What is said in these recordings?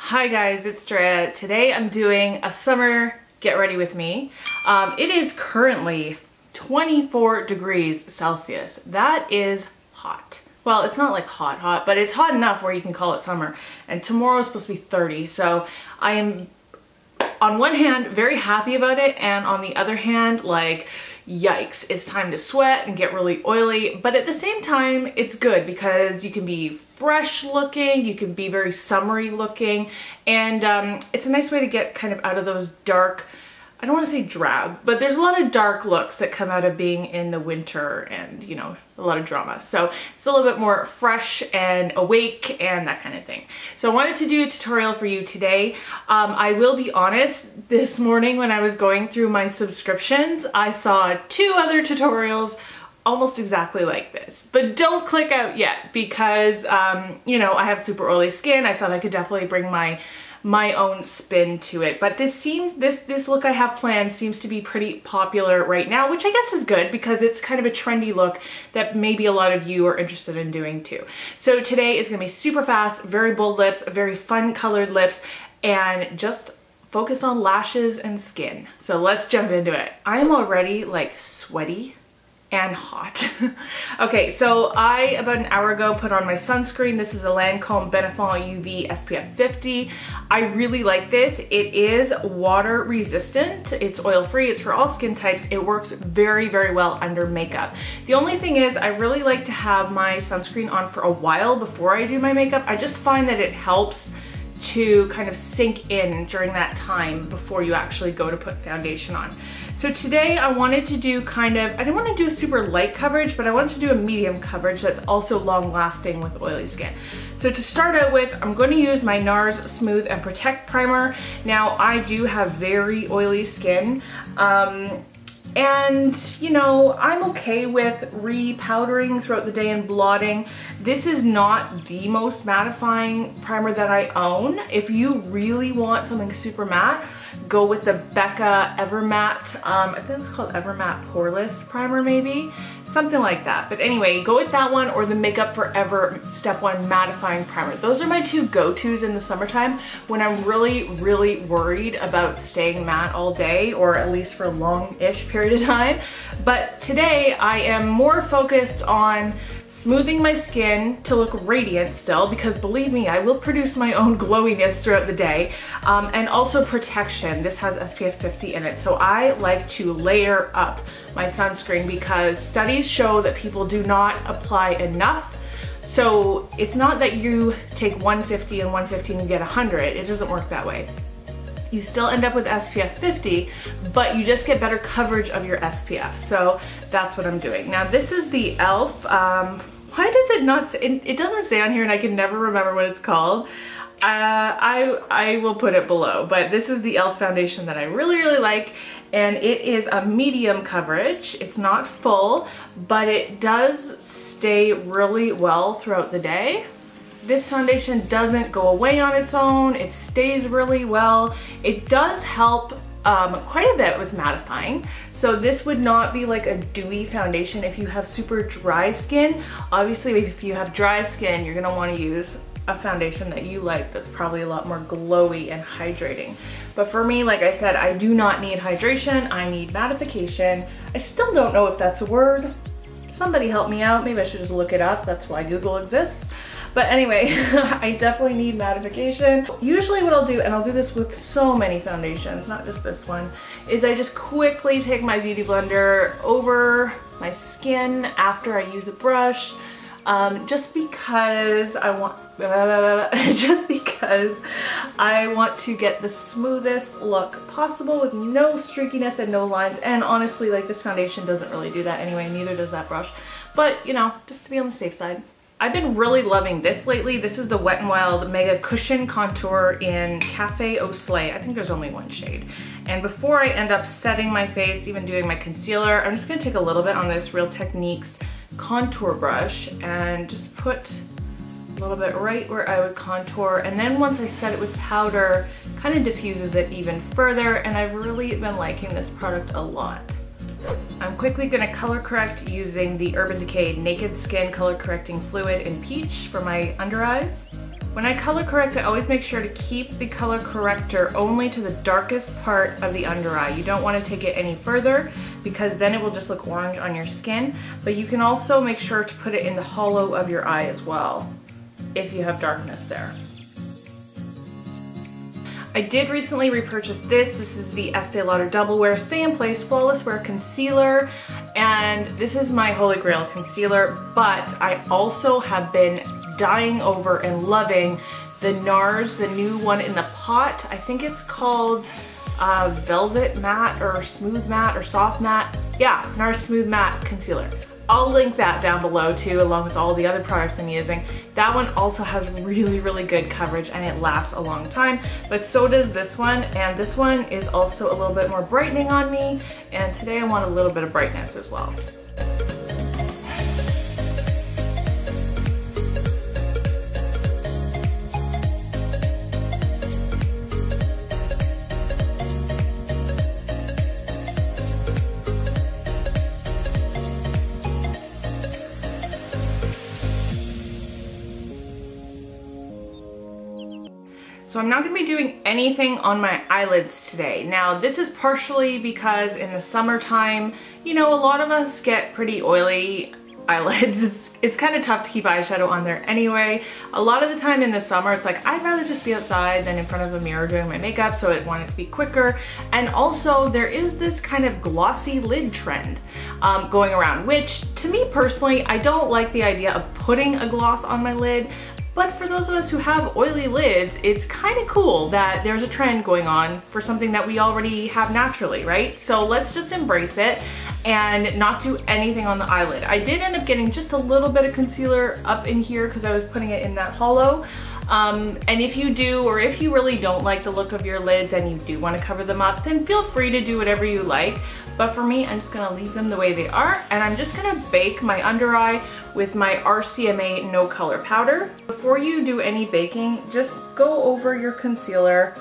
Hi guys, it's Drea. Today I'm doing a summer get ready with me. It is currently 24 degrees Celsius. That is hot. Well, it's not like hot, but it's hot enough where you can call it summer. And tomorrow is supposed to be 30, so I am on one hand very happy about it, and on the other hand, like, yikes, it's time to sweat and get really oily. But at the same time, it's good because you can be fresh looking, you can be very summery looking, and it's a nice way to get kind of out of those dark, I don't want to say drab, but there's a lot of dark looks that come out of being in the winter and, you know, a lot of drama. So it's a little bit more fresh and awake and that kind of thing. So I wanted to do a tutorial for you today. I will be honest, this morning when I was going through my subscriptions, I saw 2 other tutorials almost exactly like this. But don't click out yet because, you know, I have super oily skin. I thought I could definitely bring my own spin to it. But this look I have planned seems to be pretty popular right now, which I guess is good because it's kind of a trendy look that maybe a lot of you are interested in doing too. So today is gonna be super fast, very bold lips, very fun colored lips, and just focus on lashes and skin. So let's jump into it. I am already like sweaty and hot. Okay, so I, about an hour ago, put on my sunscreen. This is the Lancome Benefit UV SPF 50. I really like this. It is water resistant. It's oil free. It's for all skin types. It works very, very well under makeup. The only thing is I really like to have my sunscreen on for a while before I do my makeup. I just find that it helps to kind of sink in during that time before you actually go to put foundation on. So today I wanted to do kind of, I didn't want to do a super light coverage, but I wanted to do a medium coverage that's also long lasting with oily skin. So to start out with, I'm going to use my Nars Smooth and Protect Primer. Now I do have very oily skin. And, you know, I'm okay with re-powdering throughout the day and blotting. This is not the most mattifying primer that I own. If you really want something super matte, go with the Becca Evermatte, I think it's called Evermatte Poreless Primer maybe, something like that. But anyway, go with that one or the Makeup Forever Step 1 Mattifying Primer. Those are my 2 go-tos in the summertime when I'm really, really worried about staying matte all day, or at least for a long-ish period of time. But today I am more focused on smoothing my skin to look radiant still, because believe me, I will produce my own glowiness throughout the day, and also protection. This has SPF 50 in it, so I like to layer up my sunscreen because studies show that people do not apply enough. So it's not that you take 150 and 150 and you get 100. It doesn't work that way. You still end up with SPF 50, but you just get better coverage of your SPF. So that's what I'm doing. Now this is the e.l.f. Why does it not say, it doesn't say on here and I can never remember what it's called. I will put it below, but this is the e.l.f. foundation that I really, really like. And it is a medium coverage. It's not full, but it does stay really well throughout the day. This foundation doesn't go away on its own. It stays really well. It does help quite a bit with mattifying. So this would not be like a dewy foundation if you have super dry skin. Obviously, if you have dry skin, you're gonna wanna use a foundation that you like that's probably a lot more glowy and hydrating. But for me, like I said, I do not need hydration, I need mattification. I still don't know if that's a word. Somebody help me out, maybe I should just look it up, that's why Google exists. But anyway, I definitely need mattification. Usually what I'll do, and I'll do this with so many foundations, not just this one, is I just quickly take my beauty blender over my skin after I use a brush, just because I want to get the smoothest look possible with no streakiness and no lines. And honestly, like, this foundation doesn't really do that anyway, neither does that brush. But, you know, just to be on the safe side. I've been really loving this lately. This is the Wet n Wild Mega Cushion Contour in Cafe Au Slay. I think there's only 1 shade. And before I end up setting my face, even doing my concealer, I'm just gonna take a little bit on this Real Techniques contour brush and just put a little bit right where I would contour. And then once I set it with powder, kind of diffuses it even further. And I've really been liking this product a lot. I'm quickly going to color correct using the Urban Decay Naked Skin Color Correcting Fluid in Peach for my under eyes. When I color correct, I always make sure to keep the color corrector only to the darkest part of the under eye. You don't want to take it any further because then it will just look orange on your skin. But you can also make sure to put it in the hollow of your eye as well if you have darkness there. I did recently repurchase this. This is the Estee Lauder Double Wear Stay in Place Flawless Wear Concealer. And this is my holy grail concealer, but I also have been dying over and loving the Nars, the new one in the pot. I think it's called Velvet Matte or Smooth Matte or Soft Matte. Yeah, Nars Smooth Matte Concealer. I'll link that down below too, along with all the other products I'm using. That one also has really, really good coverage and it lasts a long time, but so does this one. And this one is also a little bit more brightening on me. And today I want a little bit of brightness as well. So I'm not going to be doing anything on my eyelids today. Now this is partially because in the summertime, you know, a lot of us get pretty oily eyelids. It's kind of tough to keep eyeshadow on there anyway. A lot of the time in the summer, it's like, I'd rather just be outside than in front of a mirror doing my makeup, so I want it to be quicker. And also there is this kind of glossy lid trend going around, which to me personally, I don't like the idea of putting a gloss on my lid. But for those of us who have oily lids, it's kind of cool that there's a trend going on for something that we already have naturally, right? So let's just embrace it and not do anything on the eyelid. I did end up getting just a little bit of concealer up in here because I was putting it in that hollow. And if you do, or if you really don't like the look of your lids and you do want to cover them up, then feel free to do whatever you like. But for me, I'm just gonna leave them the way they are, and I'm just gonna bake my under eye with my RCMA No Color Powder. Before you do any baking, just go over your concealer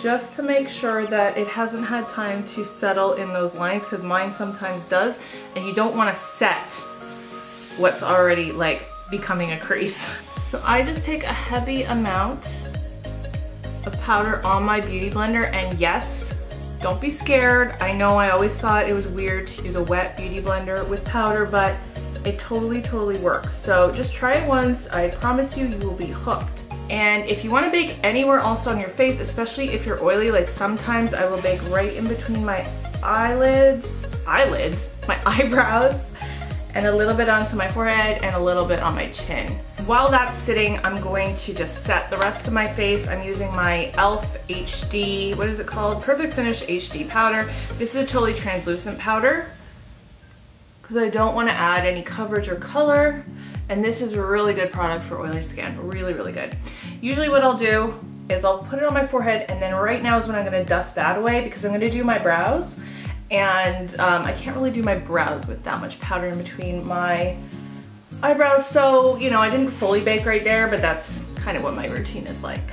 just to make sure that it hasn't had time to settle in those lines, because mine sometimes does, and you don't want to set what's already like becoming a crease. So I just take a heavy amount of powder on my beauty blender, and yes, don't be scared. I know I always thought it was weird to use a wet beauty blender with powder, but it totally works. So just try it once. I promise you, you will be hooked. And if you want to bake anywhere else on your face, especially if you're oily, like sometimes I will bake right in between my my eyebrows, and a little bit onto my forehead and a little bit on my chin. While that's sitting, I'm going to just set the rest of my face. I'm using my e.l.f. HD, what is it called? Perfect Finish HD powder. This is a totally translucent powder because I don't want to add any coverage or color. And this is a really good product for oily skin, really good. Usually what I'll do is I'll put it on my forehead, and then right now is when I'm gonna dust that away because I'm gonna do my brows. And I can't really do my brows with that much powder in between my eyebrows, so you know, I didn't fully bake right there, but that's kind of what my routine is like.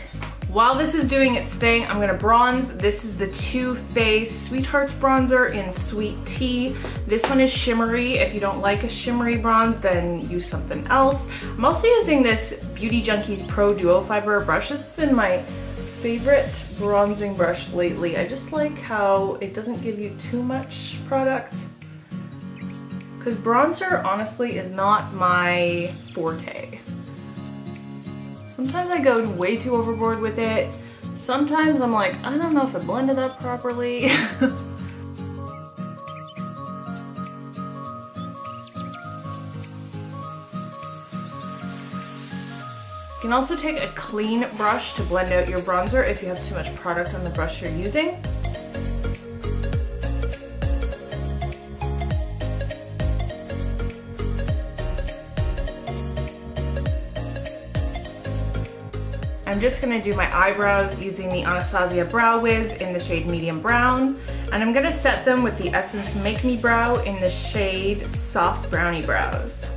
While this is doing its thing, I'm gonna bronze. This is the Too Faced Sweethearts bronzer in Sweet Tea. This one is shimmery. If you don't like a shimmery bronze, then use something else. I'm also using this Beauty Junkies Pro Duo Fiber brush. This has been my favorite bronzing brush lately. I just like how it doesn't give you too much product, because bronzer honestly is not my forte. Sometimes I go way too overboard with it. Sometimes I'm like, I don't know if I blended that properly. You can also take a clean brush to blend out your bronzer if you have too much product on the brush you're using. I'm just gonna do my eyebrows using the Anastasia Brow Wiz in the shade Medium Brown, and I'm gonna set them with the Essence Make Me Brow in the shade Soft Brownie Brows.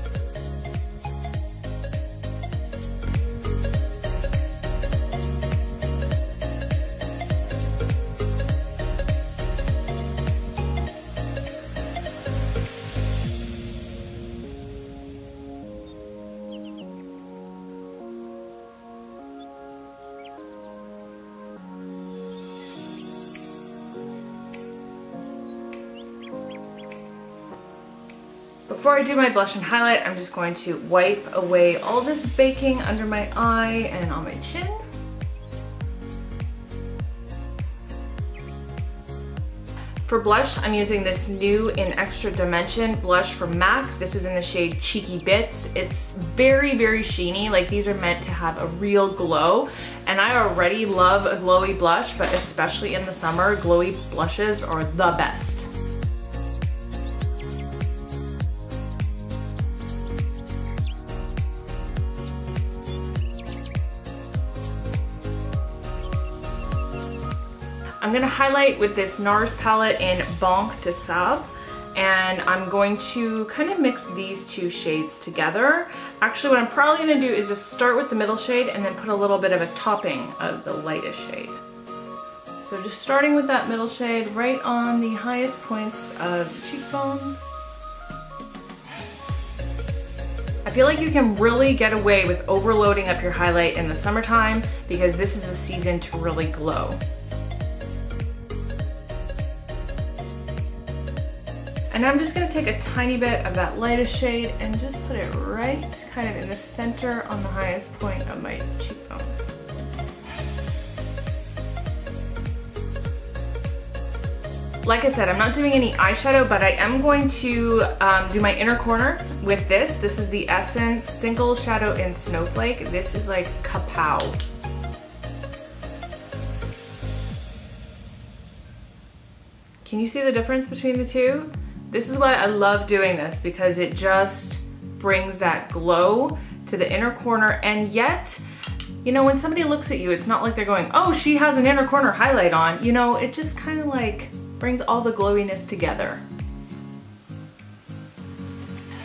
before I do my blush and highlight, I'm just going to wipe away all this baking under my eye and on my chin. For blush, I'm using this new in Extra Dimension blush from MAC. This is in the shade Cheeky Bits. It's very, very sheeny. Like, these are meant to have a real glow. And I already love a glowy blush, but especially in the summer, glowy blushes are the best. I'm gonna highlight with this Nars palette in Banque de Sable, and I'm going to kind of mix these two shades together. Actually, what I'm probably gonna do is just start with the middle shade and then put a little bit of a topping of the lightest shade. So just starting with that middle shade right on the highest points of the cheekbones. I feel like you can really get away with overloading up your highlight in the summertime because this is the season to really glow. And I'm just gonna take a tiny bit of that lightest shade and just put it right kind of in the center on the highest point of my cheekbones. Like I said, I'm not doing any eyeshadow, but I am going to do my inner corner with this. This is the Essence Single Shadow in Snowflake. This is like kapow. Can you see the difference between the two? This is why I love doing this, because it just brings that glow to the inner corner, and yet, you know, when somebody looks at you, it's not like they're going, oh, she has an inner corner highlight on. You know, it just kind of like brings all the glowiness together.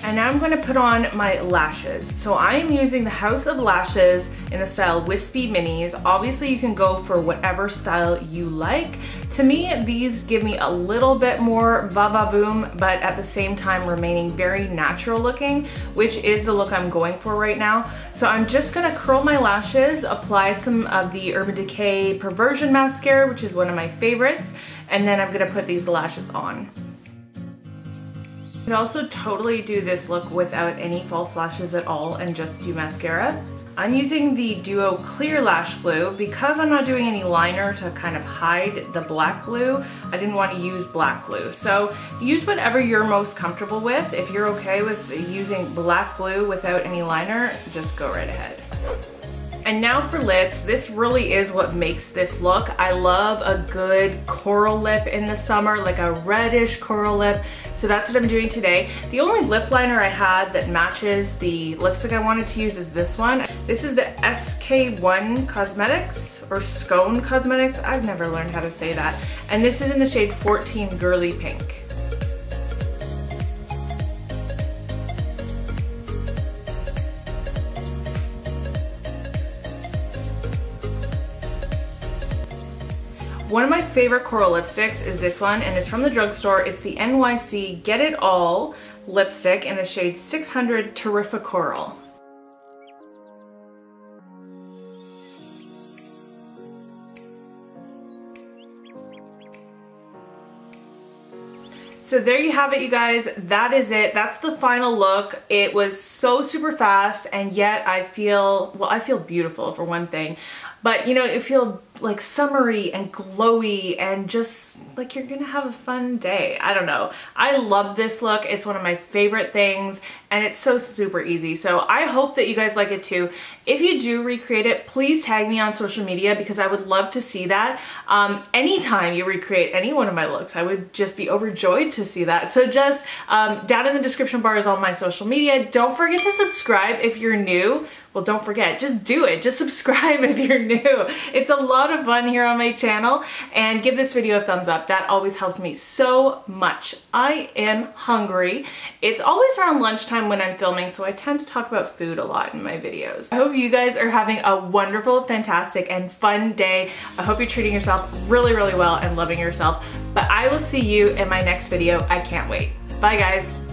And now I'm going to put on my lashes. So I am using the House of Lashes in the style Wispy Minis. Obviously you can go for whatever style you like. To me, these give me a little bit more va-va-voom, but at the same time remaining very natural looking, which is the look I'm going for right now. So I'm just gonna curl my lashes, apply some of the Urban Decay Perversion Mascara, which is one of my favorites, and then I'm gonna put these lashes on. You can also totally do this look without any false lashes at all and just do mascara. I'm using the Duo Clear Lash Glue. Because I'm not doing any liner to kind of hide the black glue, I didn't want to use black glue. So use whatever you're most comfortable with. If you're okay with using black glue without any liner, just go right ahead. And now for lips, this really is what makes this look. I love a good coral lip in the summer, like a reddish coral lip. So that's what I'm doing today. The only lip liner I had that matches the lipstick I wanted to use is this one. This is the SK1 Cosmetics, or Scone Cosmetics. I've never learned how to say that. And this is in the shade 14 Girly Pink. One of my favorite coral lipsticks is this one, and it's from the drugstore. It's the NYC Get It All lipstick in the shade 600 Terrific Coral. So there you have it, you guys. That is it. That's the final look. It was so super fast, and yet I feel beautiful for one thing. But you know, it feels like summery and glowy and just like you're gonna have a fun day. I don't know. I love this look. It's one of my favorite things, and it's so super easy. So I hope that you guys like it too. If you do recreate it, please tag me on social media because I would love to see that. Anytime you recreate any one of my looks, I would just be overjoyed to see that. So just down in the description bar is all my social media. Don't forget to subscribe if you're new. Well, don't forget, just do it. Just subscribe if you're new. It's a lot of fun here on my channel, and give this video a thumbs up. That always helps me so much. I am hungry. It's always around lunchtime when I'm filming, so I tend to talk about food a lot in my videos. I hope you guys are having a wonderful, fantastic, and fun day. I hope you're treating yourself really, really well and loving yourself. But I will see you in my next video. I can't wait. Bye, guys.